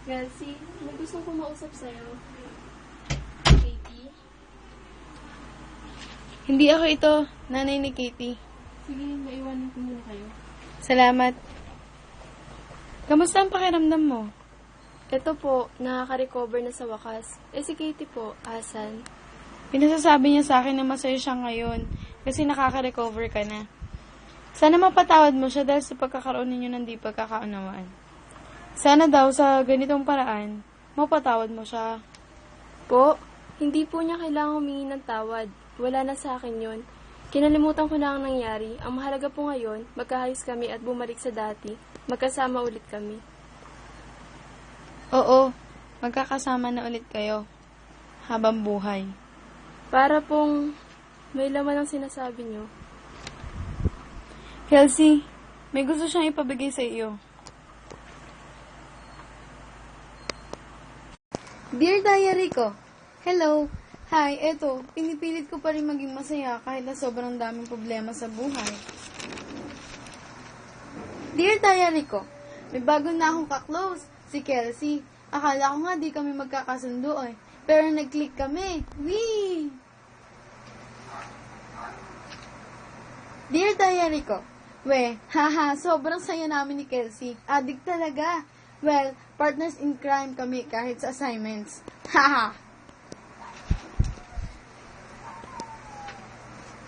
Kelsey, may gustong kumausap sa'yo. Katie? Hindi ako ito, nanay ni Katie. Sige, maiwanan ko muna kayo. Salamat. Kamusta ang pakiramdam mo? Ito po, nakaka-recover na sa wakas. Si Katie po, asan? Pinasasabi niya sa akin na masaya siya ngayon kasi nakaka-recover ka na. Sana mapatawad mo siya dahil sa pagkakaroon ninyo ng di pagkakaunawaan. Sana daw sa ganitong paraan, mapatawad mo siya. Po, hindi po niya kailangang humingi ng tawad. Wala na sa akin yun. Kinalimutan ko na ang nangyari. Ang mahalaga po ngayon, magkaayos kami at bumalik sa dati. Magkasama ulit kami. Oo, magkakasama na ulit kayo habang buhay. Para pong may laman ang sinasabi niyo. Kelsey, may gusto siyang ipabigay sa iyo. Dear Diary ko, hello. Hi, eto, pinipilit ko pa rin maging masaya kahit na sobrang daming problema sa buhay. Dear Diary ko, may bago na akong kaklose, si Kelsey. Akala ko nga di kami magkakasundo eh, pero nag-click kami. Wee! Dear Diary ko, haha, sobrang saya namin ni Kelsey. Addict talaga. Well, partners in crime kami kahit sa assignments. Haha!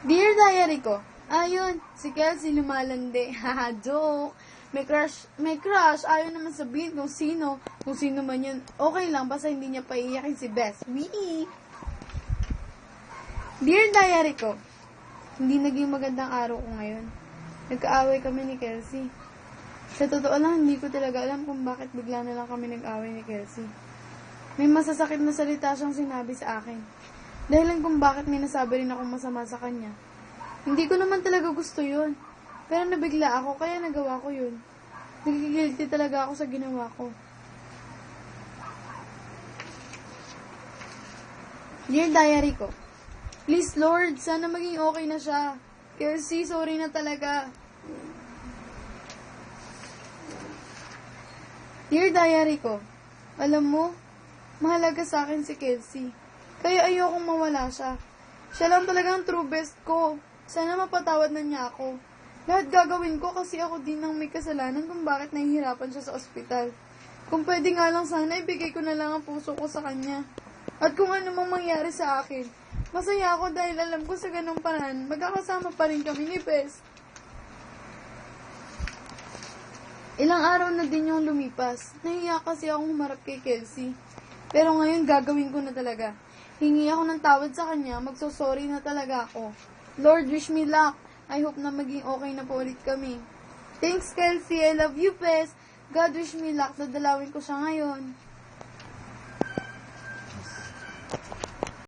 Dear Diary ko, ayun, si Kelsey lumalandi. Haha, joke. May crush, ayaw naman sabihin kung sino man yun. Okay lang, basta hindi niya paiyakin si Bess. Wee! Dear Diary ko, hindi naging magandang araw ko ngayon. Nagkaaway kami ni Kelsey. Sa totoo lang, hindi ko talaga alam kung bakit bigla na lang kami nag-away ni Kelsey. May masasakit na salita siyang sinabi sa akin. Dahilan kung bakit may nasabi rin akong masama sa kanya. Hindi ko naman talaga gusto yun. Pero nabigla ako, kaya nagawa ko yun. Nagigilty talaga ako sa ginawa ko. Dear Diary ko, please Lord, sana maging okay na siya. Kelsey, sorry na talaga. Dear Diary ko, alam mo, mahalaga sa akin si Kelsey. Kaya ayokong mawala siya. Siya lang talaga ang true best ko. Sana mapatawad na niya ako. Lahat gagawin ko kasi ako din ang may kasalanan kung bakit nahihirapan siya sa ospital. Kung pwede nga lang sana, ibigay ko na lang ang puso ko sa kanya. At kung ano mang mangyari sa akin, masaya ako dahil alam ko sa ganung paraan, magkakasama pa rin kami ni Bess. Ilang araw na din yung lumipas. Nahiya kasi akong humarap kay Kelsey. Pero ngayon gagawin ko na talaga. Hingi ako ng tawad sa kanya, magsosorry na talaga ako. Lord, wish me luck. I hope na maging okay na po ulit kami. Thanks, Kelsey. I love you, Bess. God wish me luck. Dadalawin ko siya ngayon.